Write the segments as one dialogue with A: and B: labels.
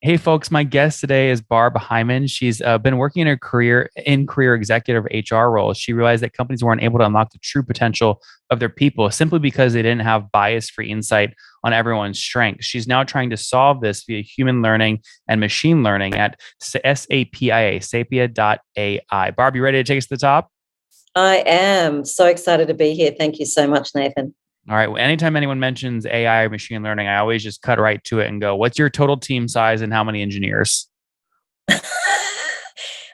A: Hey folks, my guest today is Barb Hyman. She's been working in her career executive HR roles. She realized that companies weren't able to unlock the true potential of their people simply because they didn't have bias-free insight on everyone's strengths. She's now trying to solve this via human learning and machine learning at SAPIA, Sapia.ai. Barb, you ready to take us to the top?
B: I am so excited to be here. Thank you so much, Nathan.
A: All right. Well, anytime anyone mentions AI or machine learning, I always just cut right to it and go, what's your total team size and how many engineers?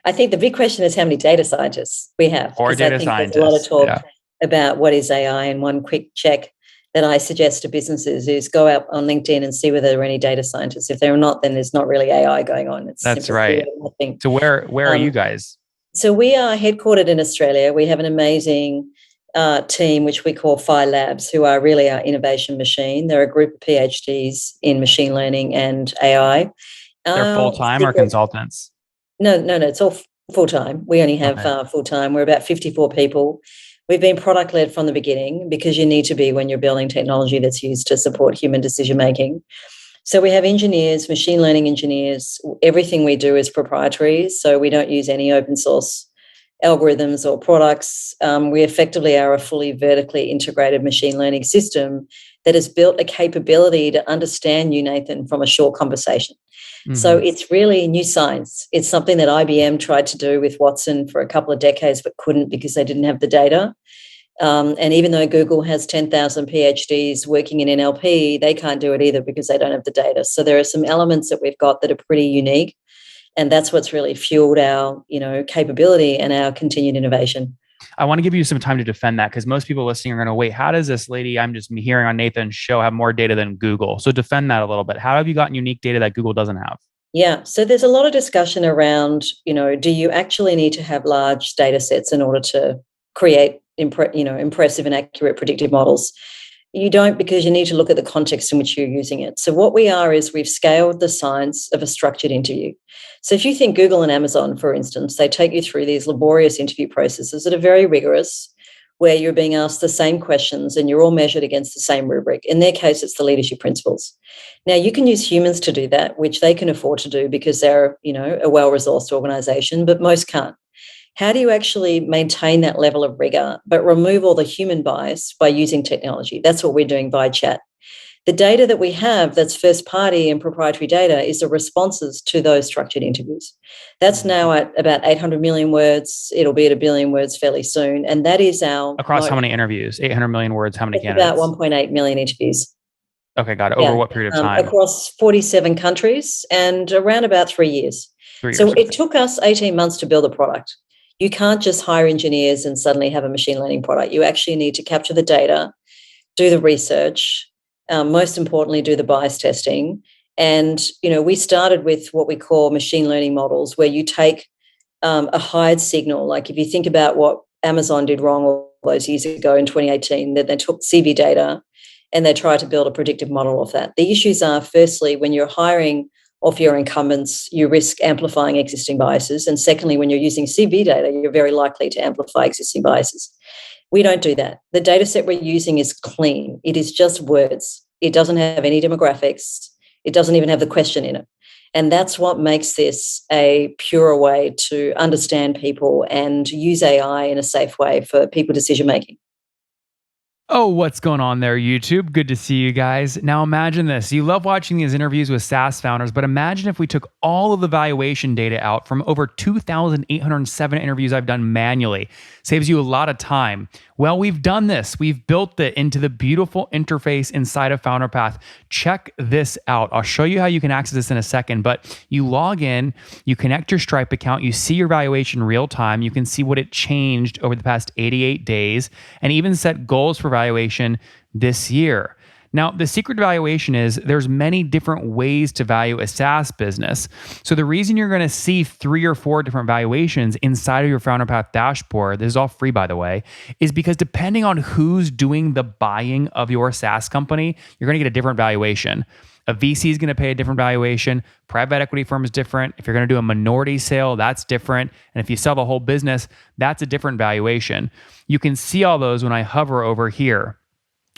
B: I think the big question is how many data scientists we have,
A: Or
B: because I
A: data
B: think there's a lot of
A: scientists?
B: talk
A: Yeah.
B: about what is AI. And one quick check that I suggest to businesses is go out on LinkedIn and see whether there are any data scientists. If there are not, then there's not really AI going on. It's
A: That's
B: simply
A: right.
B: nothing.
A: So where are you
B: Um,
A: guys?
B: so we are headquartered in Australia. We have an amazing team, which we call Phi Labs, who are really our innovation machine. They're a group of PhDs in machine learning and AI.
A: They're full
B: Our
A: time or
B: secret
A: consultants?
B: No, it's all full time. We only have
A: Okay.
B: full time. We're about 54 people. We've been product led from the beginning because you need to be when you're building technology that's used to support human decision making. So we have engineers, machine learning engineers. Everything we do is proprietary. So we don't use any open source algorithms or products. We effectively are a fully vertically integrated machine learning system that has built a capability to understand you, Nathan, from a short conversation. So
A: Hmm.
B: it's really new science. It's something that IBM tried to do with Watson for a couple of decades, but couldn't because they didn't have the data. And even though Google has 10,000 PhDs working in NLP, they can't do it either because they don't have the data. So there are some elements that we've got that are pretty unique, and that's what's really fueled our, capability and our continued innovation.
A: I want to give you some time to defend that because most people listening are going to wait. How does this lady I'm just hearing on Nathan's show have more data than Google? So defend that a little bit. How have you gotten unique data that Google doesn't have?
B: Yeah. So there's a lot of discussion around, do you actually need to have large data sets in order to create, impressive and accurate predictive models? You don't, because you need to look at the context in which you're using it. So what we are is we've scaled the science of a structured interview. So if you think Google and Amazon, for instance, they take you through these laborious interview processes that are very rigorous, where you're being asked the same questions and you're all measured against the same rubric. In their case, it's the leadership principles. Now, you can use humans to do that, which they can afford to do because they're, a well-resourced organization, but most can't. How do you actually maintain that level of rigor, but remove all the human bias by using technology? That's what we're doing by chat. The data that we have that's first party and proprietary data is the responses to those structured interviews. That's
A: Mhm.
B: now at about 800 million words. It'll be at a billion words fairly soon. And that is our
A: Across how
B: moat.
A: many interviews? 800 million words. How many
B: It's about
A: candidates?
B: 1.8 million interviews.
A: Okay, got it. Over
B: Yeah.
A: what period of time?
B: Across 47 countries and around about 3 years.
A: 3 years.
B: So
A: Okay.
B: it took us 18 months to build a product. You can't just hire engineers and suddenly have a machine learning product. You actually need to capture the data, do the research, most importantly, do the bias testing. And, we started with what we call machine learning models, where you take a hired signal. Like if you think about what Amazon did wrong all those years ago in 2018, that they took CV data and they tried to build a predictive model of that. The issues are, firstly, when you're hiring off your incumbents, you risk amplifying existing biases. And secondly, when you're using CV data, you're very likely to amplify existing biases. We don't do that. The data set we're using is clean. It is just words. It doesn't have any demographics. It doesn't even have the question in it. And that's what makes this a purer way to understand people and use AI in a safe way for people decision making.
A: Oh, what's going on there, YouTube? Good to see you guys. Now imagine this. You love watching these interviews with SaaS founders, but imagine if we took all of the valuation data out from over 2,807 interviews I've done manually. Saves you a lot of time. Well, we've done this. We've built it into the beautiful interface inside of FounderPath. Check this out. I'll show you how you can access this in a second, but you log in, you connect your Stripe account, you see your valuation real time, you can see what it changed over the past 88 days, and even set goals for valuation this year. Now, the secret to valuation is there's many different ways to value a SaaS business. So the reason you're going to see 3 or 4 different valuations inside of your FounderPath dashboard, this is all free by the way, is because depending on who's doing the buying of your SaaS company, you're going to get a different valuation. A VC is going to pay a different valuation. Private equity firm is different. If you're going to do a minority sale, that's different. And if you sell the whole business, that's a different valuation. You can see all those when I hover over here.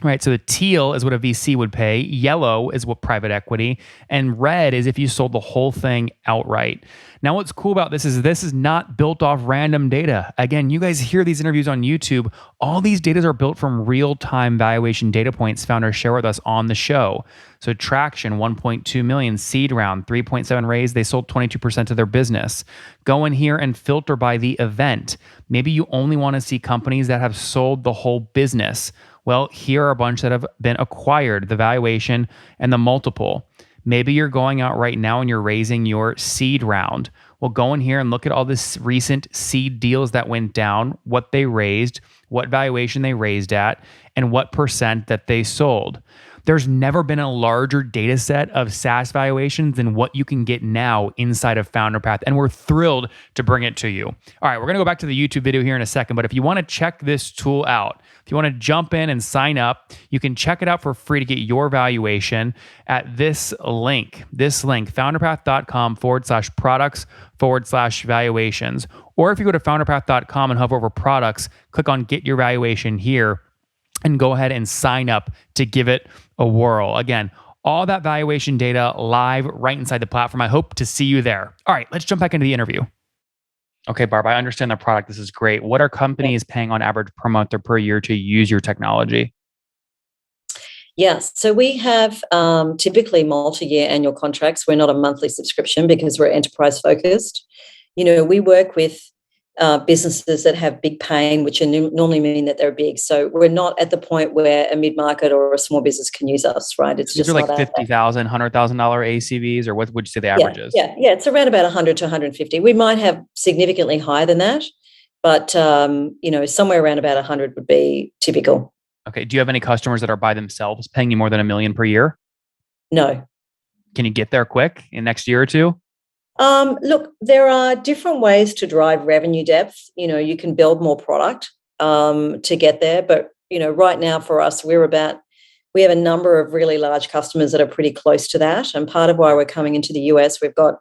A: Right. So the teal is what a VC would pay. Yellow is what private equity. And red is if you sold the whole thing outright. Now, what's cool about this is not built off random data. Again, you guys hear these interviews on YouTube. All these data are built from real-time valuation data points founders share with us on the show. So traction, 1.2 million, seed round, 3.7 raise. They sold 22% of their business. Go in here and filter by the event. Maybe you only want to see companies that have sold the whole business. Well, here are a bunch that have been acquired, the valuation and the multiple. Maybe you're going out right now and you're raising your seed round. Well, go in here and look at all this recent seed deals that went down, what they raised, what valuation they raised at, and what percent that they sold. There's never been a larger data set of SaaS valuations than what you can get now inside of FounderPath, and we're thrilled to bring it to you. All right, we're going to go back to the YouTube video here in a second, but if you want to check this tool out, if you want to jump in and sign up, you can check it out for free to get your valuation at this link, founderpath.com/products/valuations. Or if you go to founderpath.com and hover over products, click on get your valuation here and go ahead and sign up to give it a whirl. Again, all that valuation data live right inside the platform. I hope to see you there. All right, let's jump back into the interview. Okay, Barb, I understand the product. This is great. What are companies paying on average per month or per year to use your technology?
B: Yes. So we have typically multi-year annual contracts. We're not a monthly subscription because we're enterprise focused. We work with businesses that have big pain, which normally mean that they're big. So we're not at the point where a mid-market or a small business can use us, right? It's just
A: like $50,000, $100,000 ACVs, or what would you say the average is?
B: Yeah. It's around about 100 to 150. We might have significantly higher than that, but somewhere around about 100 would be typical.
A: Okay. Do you have any customers that are by themselves paying you more than $1 million per year?
B: No.
A: Can you get there quick in next year or two?
B: Look, there are different ways to drive revenue depth. You can build more product to get there. But, right now for us, we have a number of really large customers that are pretty close to that. And part of why we're coming into the US, we've got,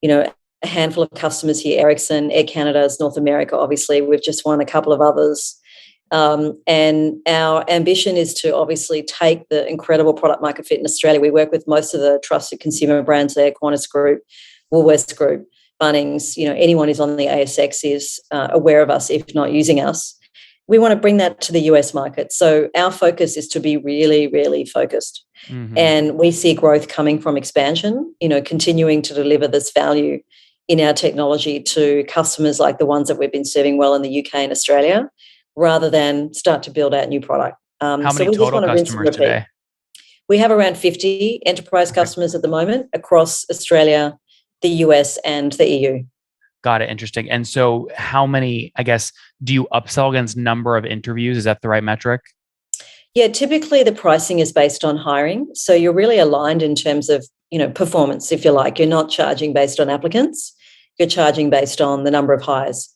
B: a handful of customers here, Ericsson, Air Canada, North America, obviously. We've just won a couple of others. And our ambition is to obviously take the incredible product market fit in Australia. We work with most of the trusted consumer brands there, Qantas Group, Woolworths Group, Bunnings, anyone who's on the ASX is aware of us, if not using us. We want to bring that to the US market. So our focus is to be really, really focused. Mm-hmm. And we see growth coming from expansion, continuing to deliver this value in our technology to customers like the ones that we've been serving well in the UK and Australia, rather than start to build out new product.
A: How many total customers today?
B: We have around 50 enterprise customers at the moment across Australia, the US, and the EU.
A: Got it. Interesting. And so how many, do you upsell against number of interviews? Is that the right metric?
B: Yeah, typically the pricing is based on hiring. So you're really aligned in terms of, performance, if you like. You're not charging based on applicants. You're charging based on the number of hires.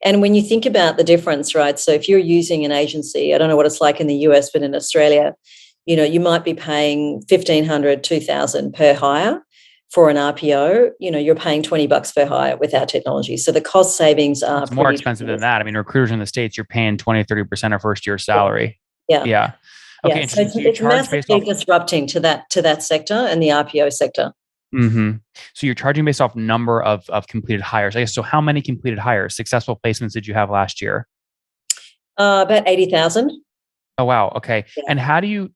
B: And when you think about the difference, right? So if you're using an agency, I don't know what it's like in the US, but in Australia, you might be paying $1,500, $2,000 per hire. For an RPO, you're paying $20 per hire with our technology. So the cost savings are
A: more expensive than that. I mean, recruiters in the States, you're paying 20-30% of first year salary.
B: Yeah. Okay. So it's massively disrupting to that sector and the RPO sector.
A: Mm-hmm. So you're charging based off number of completed hires. So how many completed hires, successful placements did you have last year?
B: About 80,000.
A: Oh, wow. Okay. Yeah. And how do you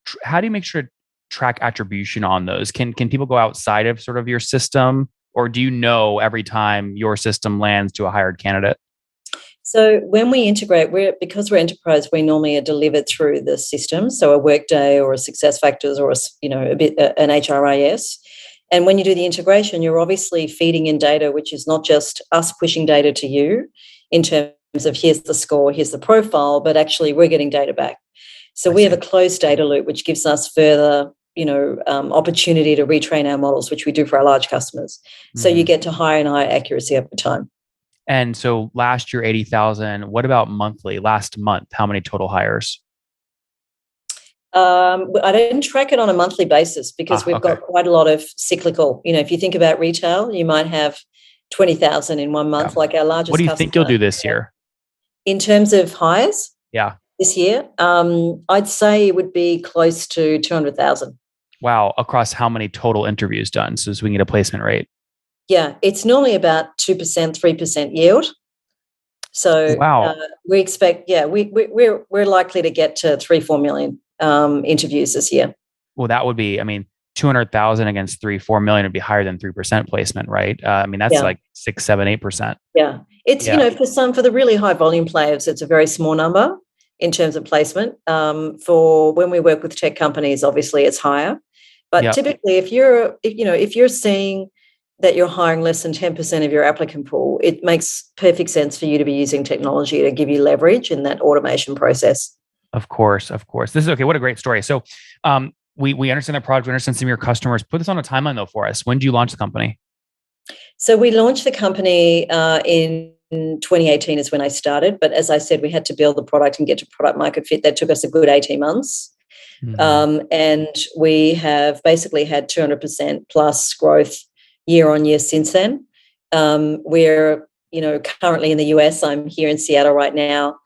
A: make sure to track attribution on those? Can people go outside of sort of your system, or do you know every time your system lands to a hired candidate?
B: So when we integrate, because we're enterprise, we normally are delivered through the system. So a Workday or a SuccessFactors or an HRIS. And when you do the integration, you're obviously feeding in data, which is not just us pushing data to you in terms of here's the score, here's the profile, but actually we're getting data back. So we have a closed data loop, which gives us further opportunity to retrain our models, which we do for our large customers. So you get to higher and higher accuracy over time.
A: And so last year, 80,000. What about monthly? Last month, how many total hires?
B: I didn't track it on a monthly basis because we've got quite a lot of cyclical. If you think about retail, you might have 20,000 in one month, like our largest.
A: What do you think you'll do this year?
B: In terms of hires?
A: Yeah.
B: this year. I'd say it would be close to 200,000.
A: Wow. Across how many total interviews done? So we can get a placement rate.
B: Yeah, it's normally about 2%, 3% yield. So
A: Wow.
B: we expect, we're likely to get to 3-4 million interviews this year.
A: Well, that would be, I mean, 200,000 against 3-4 million would be higher than 3% placement, right? I mean, that's
B: Yeah,
A: like 6, 7, 8%.
B: yeah. It's
A: Yeah.
B: for the really high volume players, it's a very small number in terms of placement. For when we work with tech companies, obviously it's higher. But
A: Yeah.
B: typically, if you're seeing that you're hiring less than 10% of your applicant pool, it makes perfect sense for you to be using technology to give you leverage in that automation process.
A: Of course. Of course. This is okay. What a great story. So, we understand the product. We understand some of your customers. Put this on a timeline though for us. When do you launch the company?
B: So we launched the company in 2018 is when I started. But as I said, we had to build the product and get to product market fit. That took us a good 18 months. And we have basically had 200% plus growth year on year since then. We're, currently in the US. I'm here in Seattle right now,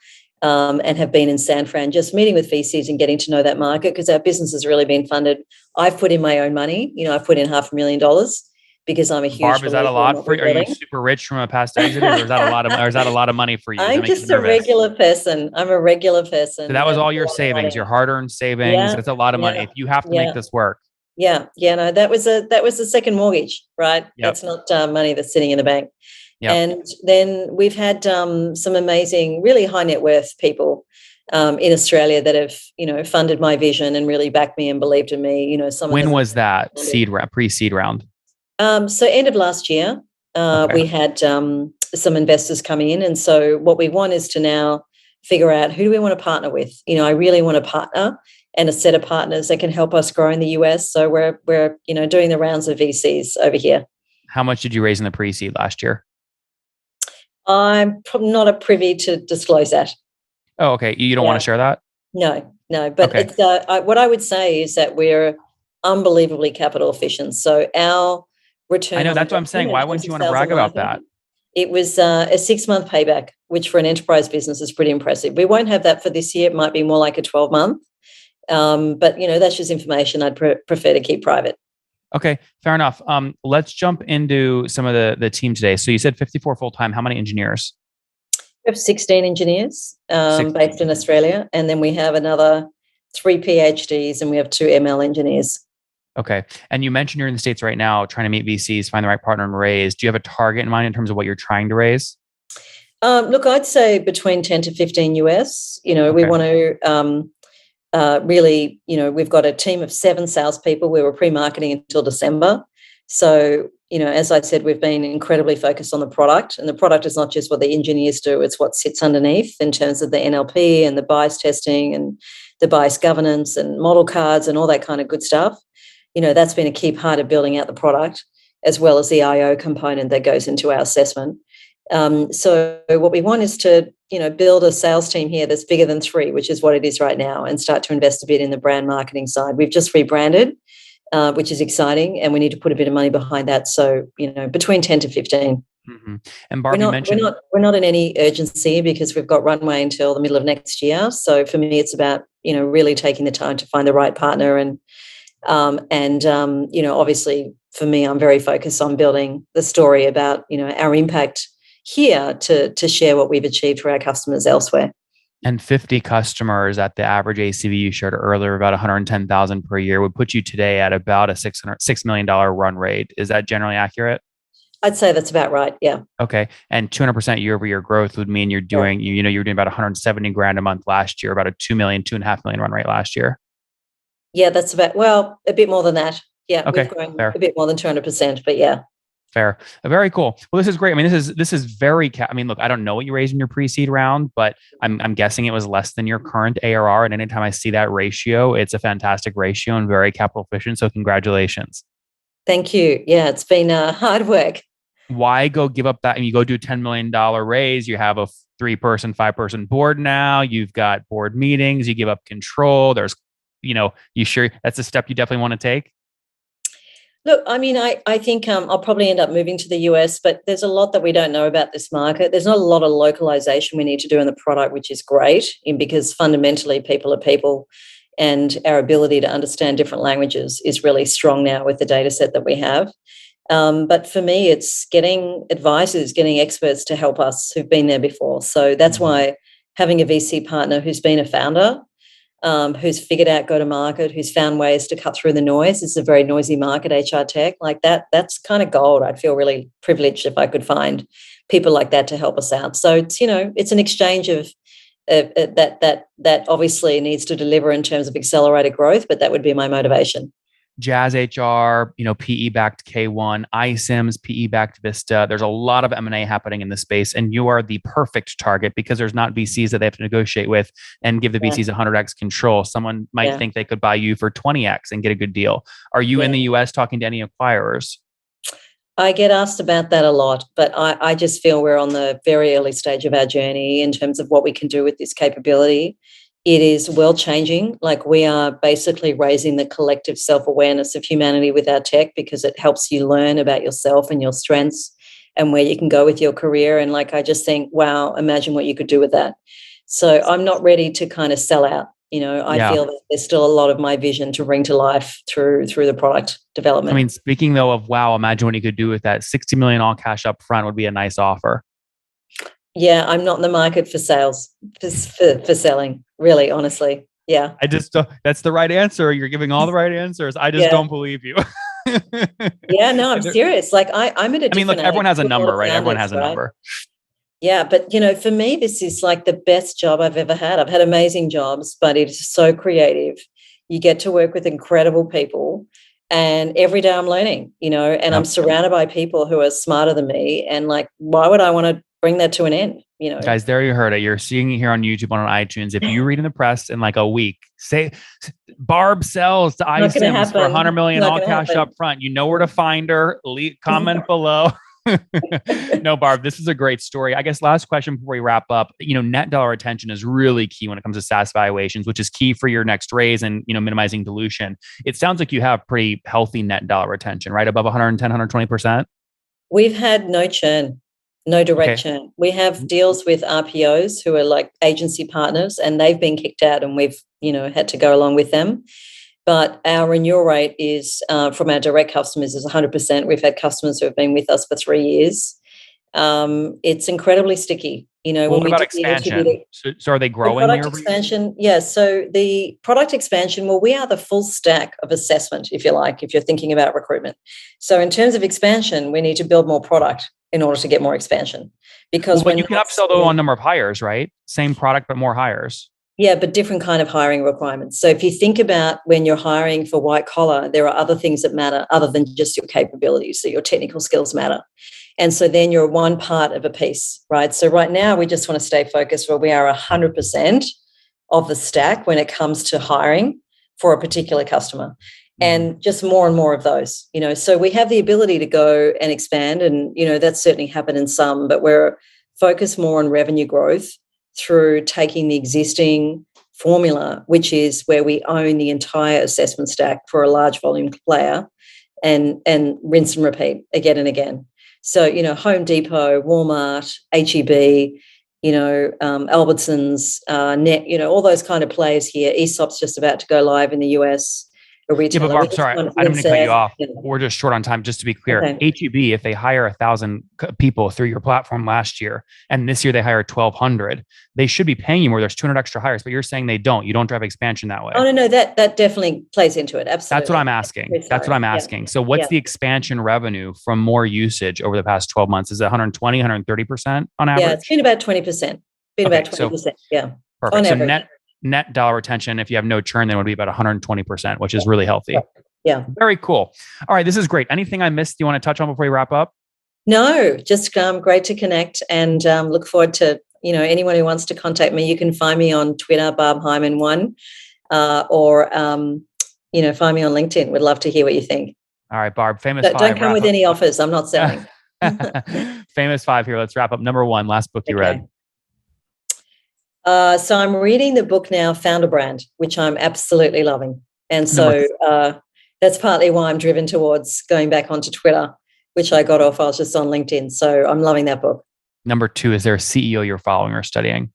B: and have been in San Fran, just meeting with VCs and getting to know that market because our business has really been funded. I've put in my own money. I've put in $500,000 because I'm a huge
A: Barb, is that a
B: believer in
A: lot
B: what
A: for
B: we're
A: you? Are you
B: building.
A: super rich from a past exit, or is that a lot of, or is that a lot of money for you? Does that
B: I'm
A: make you
B: just a
A: nervous?
B: regular person. I'm a regular person.
A: So that was
B: That's
A: all
B: a
A: your
B: lot of
A: savings,
B: money.
A: your hard-earned savings.
B: Yeah,
A: That's a lot of money.
B: yeah,
A: If you have to make
B: yeah,
A: this work.
B: yeah. No, that was a second mortgage, right?
A: Yep.
B: That's not money that's sitting in the bank.
A: Yep.
B: And then we've had some amazing, really high net worth people in Australia that have, funded my vision and really backed me and believed in me. Some of
A: When
B: them.
A: was that seed round, pre-seed round?
B: So end of last year,
A: Okay.
B: we had some investors come in, and so what we want is to now figure out who do we want to partner with. I really want a partner and a set of partners that can help us grow in the US. So we're doing the rounds of VCs over here.
A: How much did you raise in the pre-seed last year?
B: I'm not a privy to disclose that.
A: Oh, okay. You don't want
B: Yeah,
A: to share that?
B: no. But
A: Okay.
B: it's what I would say is that we're unbelievably capital efficient. So our
A: I
B: return
A: know.
B: on
A: That's what I'm
B: investment
A: saying.
B: in
A: Why
B: terms
A: wouldn't
B: of
A: you want to
B: sales and
A: brag about
B: marketing,
A: that?
B: it was a 6-month payback, which for an enterprise business is pretty impressive. We won't have that for this year. It might be more like a 12-month. But that's just information I'd prefer to keep private.
A: Okay, fair enough. Let's jump into some of the team today. So you said 54 full time. How many engineers?
B: We have 16 engineers
A: 16
B: based in
A: engineers.
B: Australia, and then we have another 3 PhDs, and we have 2 ML engineers.
A: Okay. And you mentioned you're in the States right now trying to meet VCs, find the right partner and raise. Do you have a target in mind in terms of what you're trying to raise?
B: Look, I'd say between 10 to 15 US. We
A: Okay.
B: want to really, we've got a team of 7 salespeople. We were pre-marketing until December. So, as I said, we've been incredibly focused on the product, and the product is not just what the engineers do, it's what sits underneath in terms of the NLP and the bias testing and the bias governance and model cards and all that kind of good stuff. That's been a key part of building out the product, as well as the IO component that goes into our assessment. So what we want is to, build a sales team here that's bigger than 3, which is what it is right now, and start to invest a bit in the brand marketing side. We've just rebranded, which is exciting, and we need to put a bit of money behind that. So, between 10 to 15.
A: Mm-hmm. And Barb, you mentioned
B: We're not in any urgency because we've got runway until the middle of next year. So for me, it's about, really taking the time to find the right partner and obviously for me, I'm very focused on building the story about, our impact here to share what we've achieved for our customers elsewhere.
A: and 50 customers at the average ACV you shared earlier, about 110,000 per year, would put you today at about a $6 million run rate. Is that generally accurate?
B: I'd say that's about right. Yeah.
A: Okay. And 200% year over year growth would mean you're doing, you were doing about 170 grand a month last year, about a 2 million, 2.5 million run rate last year.
B: Yeah, that's about, a bit more than that. Yeah,
A: Okay.
B: we've grown
A: Fair.
B: a bit more than 200%, but yeah.
A: Fair. Very cool. Well, this is great. I mean, this is very. I mean, look, I don't know what you raised in your pre-seed round, but I'm guessing it was less than your current ARR. And anytime I see that ratio, it's a fantastic ratio and very capital efficient. So congratulations.
B: Thank you. Yeah, it's been hard work.
A: Why go give up that? And you go do $10 million raise. You have a 3-person, 5-person board now. You've got board meetings. You give up control. There's, you sure that's a step you definitely want to take?
B: Look, I mean, I think I'll probably end up moving to the US, but there's a lot that we don't know about this market. There's not a lot of localization we need to do in the product, which is great, because fundamentally people are people, and our ability to understand different languages is really strong now with the data set that we have. But for me, it's getting advisors, getting experts to help us who've been there before. So that's why having a VC partner who's been a founder, who's figured out go to market, who's found ways to cut through the noise. It's a very noisy market, HR tech, like that. That's kind of gold. I'd feel really privileged if I could find people like that to help us out. So it's, it's an exchange of that obviously needs to deliver in terms of accelerated growth, but that would be my motivation.
A: Jazz HR, PE backed K1, iSIMS, PE backed Vista. There's a lot of M&A happening in this space, and you are the perfect target because there's not VCs that they have to negotiate with and give the VCs 100x control. Someone might think they could buy you for 20x and get a good deal. Are you in the US talking to any acquirers?
B: I get asked about that a lot, but I just feel we're on the very early stage of our journey in terms of what we can do with this capability. It is world changing. Like, we are basically raising the collective self-awareness of humanity with our tech, because it helps you learn about yourself and your strengths and where you can go with your career. And I just think, wow, imagine what you could do with that. So I'm not ready to kind of sell out. I feel that there's still a lot of my vision to bring to life through the product development.
A: I mean, speaking though of wow, imagine what you could do with that. 60 million all cash up front would be a nice offer.
B: Yeah, I'm not in the market for sales, for selling, really, honestly. Yeah.
A: That's the right answer. You're giving all the right answers. I just don't believe you.
B: Yeah, no, I'm serious. I'm at a different age.
A: Everyone has a number, right? Everyone has a number.
B: Yeah, but for me, this is like the best job I've ever had. I've had amazing jobs, but it is so creative. You get to work with incredible people, and every day I'm learning, and I'm surrounded by people who are smarter than me. And why would I want to bring that to an end?
A: Guys, there you heard it. You're seeing it here on YouTube, on iTunes. If you read in the press in a week, say Barb sells to iSIMS for 100 million all cash up front. You know where to find her. Comment below. No, Barb, this is a great story. I guess last question before we wrap up. Net dollar retention is really key when it comes to SaaS valuations, which is key for your next raise and minimizing dilution. It sounds like you have pretty healthy net dollar retention, right? Above 110, 120%.
B: We've had no churn. No direct churn. We have deals with RPOs who are like agency partners, and they've been kicked out, and we've, had to go along with them. But our renewal rate is from our direct customers is 100%. We've had customers who have been with us for 3 years. It's incredibly sticky.
A: What about expansion? So are they growing?
B: Product expansion, yes. So the product expansion, well, we are the full stack of assessment, if you like, if you're thinking about recruitment. So in terms of expansion, we need to build more product in order to get more expansion. Because
A: when you can upsell though on number of hires, right? Same product, but more hires.
B: Yeah, but different kind of hiring requirements. So if you think about when you're hiring for white collar, there are other things that matter other than just your capabilities. So your technical skills matter. And so then you're one part of a piece, right? So right now we just want to stay focused where we are 100% of the stack when it comes to hiring for a particular customer. And just more and more of those, so we have the ability to go and expand, and, that's certainly happened in some, but we're focused more on revenue growth through taking the existing formula, which is where we own the entire assessment stack for a large volume player, and rinse and repeat again and again. So, Home Depot, Walmart, HEB, Albertsons, Net, all those kind of players here. ESOP's just about to go live in the US.
A: Yeah, but Barb, sorry, I don't mean to cut you off. We're just short on time. Just to be clear, HEB, if they hire 1,000 people through your platform last year, and this year they hire 1,200, they should be paying you more. There's 200 extra hires, but you're saying they don't. You don't drive expansion that way.
B: Oh, no, that definitely plays into it. Absolutely.
A: That's what I'm asking. Yeah. So what's the expansion revenue from more usage over the past 12 months? Is it 120, 130% on average?
B: Yeah, it's been about 20%. About 20%. Yeah.
A: Perfect. So net dollar retention, if you have no churn, then would be about 120%, which is really healthy.
B: Yeah.
A: Very cool. All right. This is great. Anything I missed you want to touch on before we wrap up?
B: No, just great to connect, and look forward to, anyone who wants to contact me. You can find me on Twitter, Barb Hyman 1, or, find me on LinkedIn. Would love to hear what you think.
A: All right, Barb, famous
B: Don't
A: five.
B: Don't come with any offers. I'm not selling.
A: Famous five here. Let's wrap up. Number one, last book you read.
B: So I'm reading the book now, Founder Brand, which I'm absolutely loving. And so That's partly why I'm driven towards going back onto Twitter, which I got off. I was just on LinkedIn. So I'm loving that book.
A: Number two, is there a CEO you're following or studying?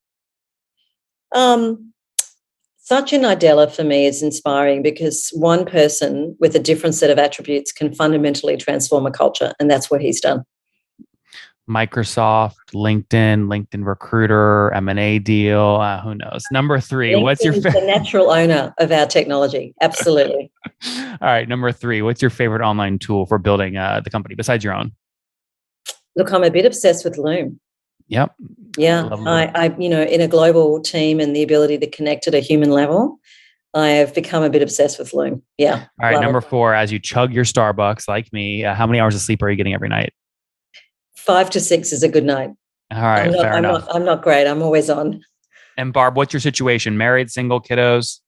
B: Um, Satya Nadella for me is inspiring because one person with a different set of attributes can fundamentally transform a culture. And that's what he's done.
A: Microsoft, LinkedIn Recruiter, M&A deal. Who knows? Number three, what's your
B: LinkedIn is the natural owner of our technology. Absolutely.
A: All right, number three, what's your favorite online tool for building the company besides your own?
B: Look, I'm a bit obsessed with Loom.
A: Yep.
B: Yeah, I, in a global team and the ability to connect at a human level, I have become a bit obsessed with Loom. Yeah.
A: All right, number
B: it.
A: four, as you chug your Starbucks like me, how many hours of sleep are you getting every night?
B: 5 to 6 is a good night.
A: All right, fair enough.
B: I'm not great. I'm always on.
A: And Barb, what's your situation? Married, single, kiddos?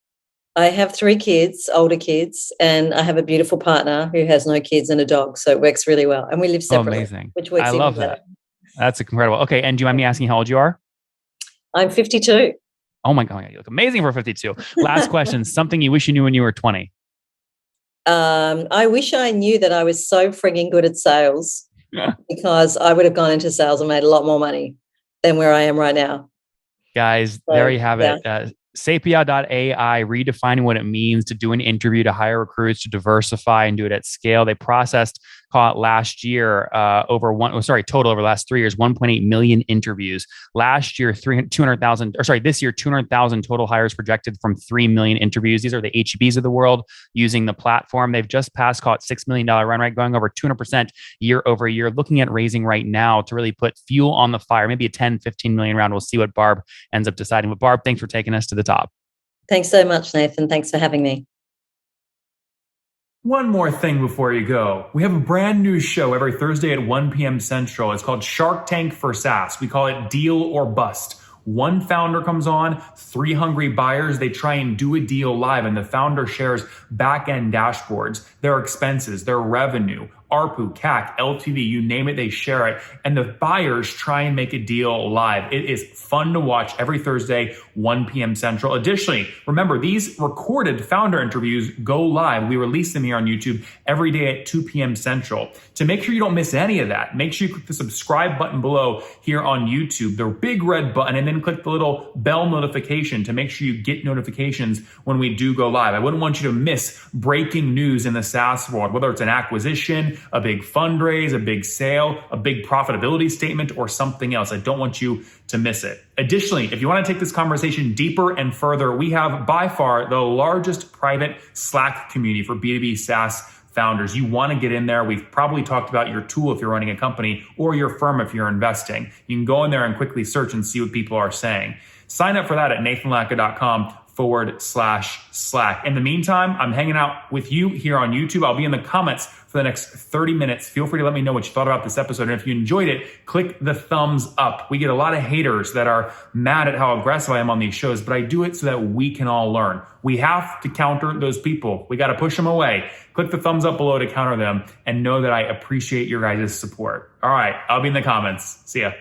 B: I have 3 kids, older kids, and I have a beautiful partner who has no kids and a dog. So it works really well. And we live separately,
A: amazing.
B: which works
A: I
B: even
A: love
B: better.
A: that. That's incredible. Okay, and do you mind me asking how old you are?
B: I'm 52.
A: Oh my God, you look amazing for 52. Last question, something you wish you knew when you were 20.
B: I wish I knew that I was so frigging good at sales because I would have gone into sales and made a lot more money than where I am right now.
A: Guys, there you have it. Sapia.ai redefining what it means to do an interview, to hire recruits, to diversify and do it at scale. They processed, call it last year, total over the last 3 years, 1.8 million interviews. Last year, 200,000, this year, 200,000 total hires projected from 3 million interviews. These are the HEBs of the world using the platform. They've just passed, call it $6 million run rate, going over 200% year over year, looking at raising right now to really put fuel on the fire, maybe a 10, 15 million round. We'll see what Barb ends up deciding. But Barb, thanks for taking us to the top.
B: Thanks so much, Nathan. Thanks for having me.
C: One more thing before you go. We have a brand new show every Thursday at 1 p.m. Central. It's called Shark Tank for SaaS. We call it Deal or Bust. One founder comes on, 3 hungry buyers, they try and do a deal live, and the founder shares back-end dashboards, their expenses, their revenue, ARPU, CAC, LTV, you name it, they share it. And the buyers try and make a deal live. It is fun to watch every Thursday, 1 p.m. Central. Additionally, remember, these recorded founder interviews go live. We release them here on YouTube every day at 2 p.m. Central. To make sure you don't miss any of that, make sure you click the subscribe button below here on YouTube, the big red button, and then click the little bell notification to make sure you get notifications when we do go live. I wouldn't want you to miss breaking news in the SaaS world, whether it's an acquisition, a big fundraise, a big sale, a big profitability statement, or something else. I don't want you to miss it. Additionally, if you want to take this conversation deeper and further, we have by far the largest private Slack community for B2B SaaS founders. You want to get in there. We've probably talked about your tool if you're running a company or your firm if you're investing. You can go in there and quickly search and see what people are saying. Sign up for that at nathanlatka.com/Slack. In the meantime, I'm hanging out with you here on YouTube. I'll be in the comments for the next 30 minutes. Feel free to let me know what you thought about this episode. And if you enjoyed it, click the thumbs up. We get a lot of haters that are mad at how aggressive I am on these shows, but I do it so that we can all learn. We have to counter those people. We got to push them away. Click the thumbs up below to counter them and know that I appreciate your guys' support. All right, I'll be in the comments. See ya.